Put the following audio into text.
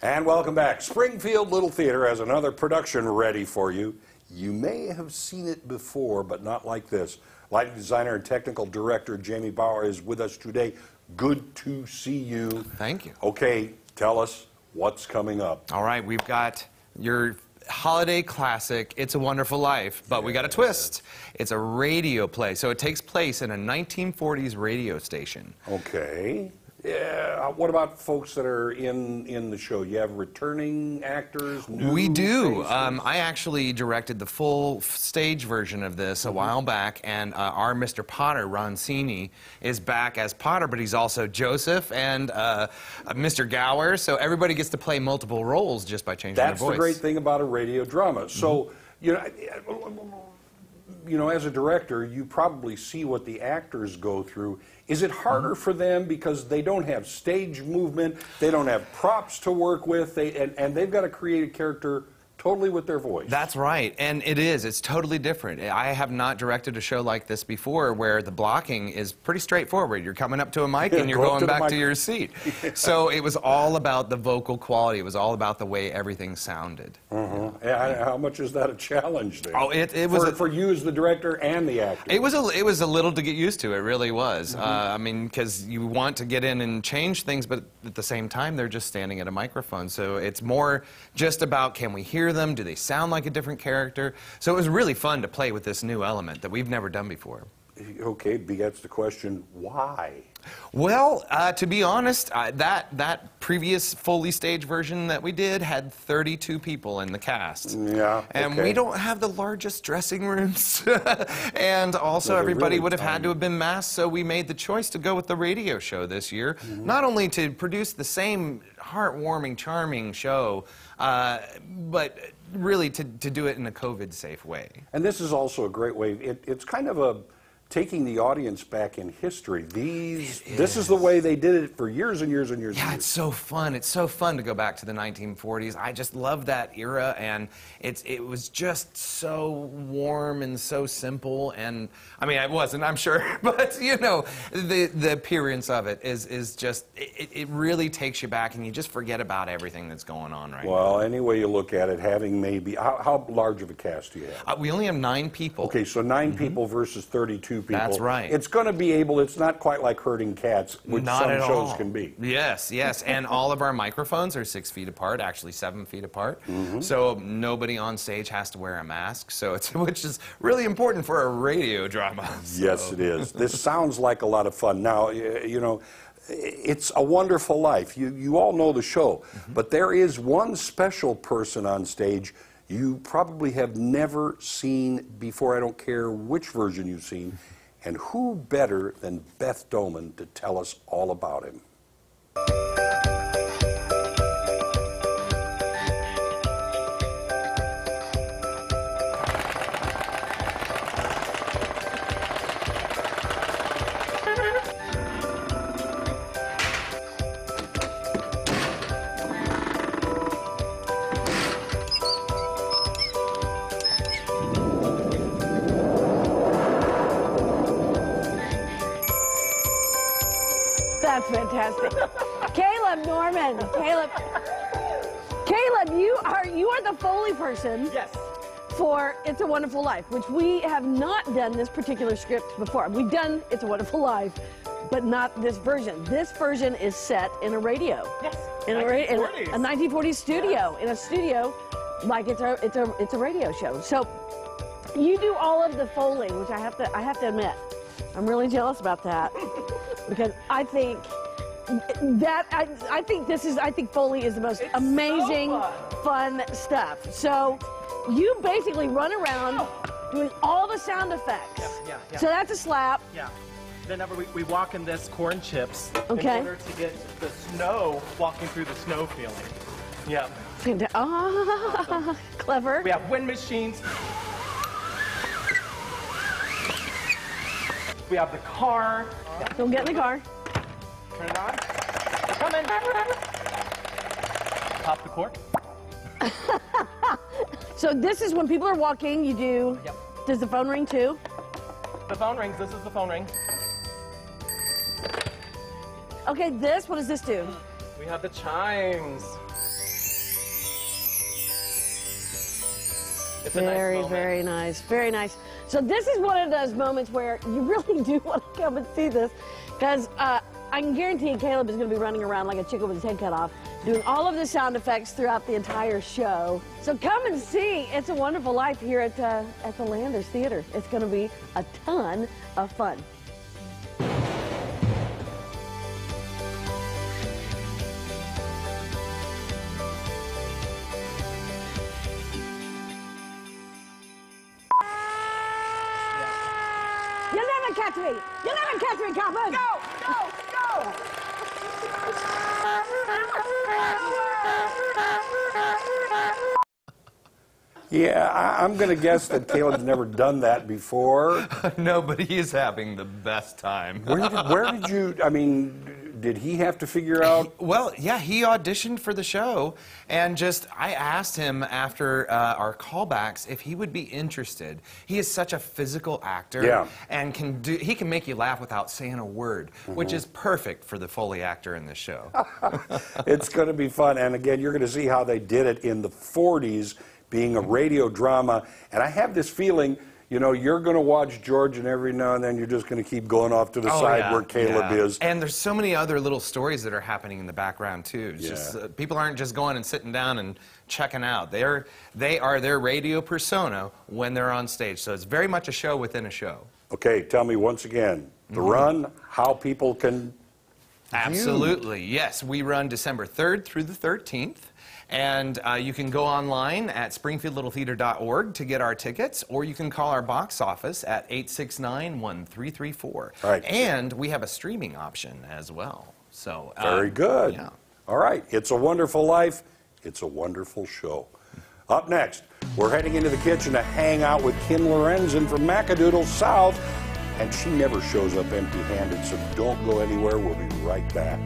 And welcome back. Springfield Little Theater has another production ready for you. You may have seen it before, but not like this. Lighting designer and technical director Jamie Bauer is with us today. Good to see you. Thank you. Okay, tell us what's coming up. All right, we've got your holiday classic, It's a Wonderful Life, but we got a twist. It's a radio play, so it takes place in a 1940s radio station. Okay. Yeah. What about folks that are in the show? You have returning actors? We do. Faces? I actually directed the full stage version of this a while back, and our Mr. Potter, Ron Cini, is back as Potter, but he's also Joseph and Mr. Gower, so everybody gets to play multiple roles just by changing their voice. That's the great thing about a radio drama. So, you know, as a director, you probably see what the actors go through. Is it harder for them because they don't have stage movement, they don't have props to work with, and they've got to create a character totally with their voice? That's right, and it is. It's totally different. I have not directed a show like this before where the blocking is pretty straightforward. You're coming up to a mic and you're going back to your seat. So it was all about the vocal quality. It was all about the way everything sounded. How much is that a challenge there? Oh, it was for you as the director and the actor. It was a little to get used to. It really was. I mean, because you want to get in and change things, but at the same time, they're just standing at a microphone. So it's more just about, can we hear them? Do they sound like a different character? So it was really fun to play with this new element that we've never done before. Okay, begets the question, why? Well, to be honest, that previous fully staged version that we did had 32 people in the cast. Yeah. And we don't have the largest dressing rooms. And also everybody would have had to have been masked, so we made the choice to go with the radio show this year. Not only to produce the same heartwarming, charming show, but really to do it in a COVID-safe way. And this is also a great way. It's kind of taking the audience back in history. This is the way they did it for years and years and years. Yeah, it's so fun. It's so fun to go back to the 1940s. I just love that era, and it was just so warm and so simple. And I mean, it wasn't, I'm sure, but you know, the appearance of it is just it really takes you back, and you just forget about everything that's going on right now. Well, any way you look at it, having maybe how large of a cast do you have? We only have 9 people. Okay, so 9 people versus 32 people. That's right. It's going to be it's not quite like herding cats, which some shows can be. Yes, yes. And all of our microphones are 6 feet apart, actually 7 feet apart. So nobody on stage has to wear a mask, which is really important for a radio drama. So. Yes, it is. This sounds like a lot of fun. Now, you know, It's a Wonderful Life. You all know the show, but there is one special person on stage you probably have never seen before. I don't care which version you've seen. And who better than Beth Doman to tell us all about him? That's fantastic. Caleb Norman. Caleb, you are the Foley person. Yes. For It's a Wonderful Life, which we have not done this particular script before. We've done It's a Wonderful Life, but not this version. This version is set in a radio. Yes. In a 1940s studio. In a studio, like it's a radio show. So you do all of the Foley, which I have to admit, I'm really jealous about that. Because I think I think Foley is the most amazing, so fun stuff. So you basically run around doing all the sound effects. Yeah. So that's a slap. Yeah. Then we walk in this corn chips Okay. in order to get the snow, walking through the snow feeling. Yeah. Ah, clever. We have wind machines. We have the car. Don't get in the car. Turn it on. We're coming. Pop the cork. So this is when people are walking, you do. Yep. Does the phone ring too? The phone rings. This is the phone ring. Okay, what does this do? We have the chimes. It's a nice Very, moment. very nice. Very nice. So this is one of those moments where you really do want to come and see this, because I can guarantee Caleb is going to be running around like a chicken with his head cut off, doing all of the sound effects throughout the entire show. So come and see It's a Wonderful Life here at the Landers Theater. It's going to be a ton of fun. You'll never catch me! You'll never catch me, Copper! Go! Go! Go! Yeah, I'm going to guess that Caleb's never done that before. No, but he's having the best time. Where did you, I mean, did he have to figure out? Well, yeah, he auditioned for the show, and I asked him after our callbacks if he would be interested. He is such a physical actor, Yeah. and he can make you laugh without saying a word, which is perfect for the Foley actor in this show. It's going to be fun. And again, you're going to see how they did it in the 40s, being a radio drama. And I have this feeling, you know, you're going to watch George, and every now and then you're just going to keep going off to the side yeah, where Caleb is. And there's so many other little stories that are happening in the background too. It's just, people aren't just going and sitting down and checking out. They are their radio persona when they're on stage. So it's very much a show within a show. Okay, tell me once again, the run, how people can Absolutely, yes. We run December 3rd through the 13th. And you can go online at springfieldlittletheater.org to get our tickets, or you can call our box office at 869-1334. All right. And we have a streaming option as well. So Very good. Yeah. All right. It's a Wonderful Life. It's a wonderful show. Up next, we're heading into the kitchen to hang out with Kim Lorenzen from Macadoodle South. And she never shows up empty-handed, so don't go anywhere. We'll be right back.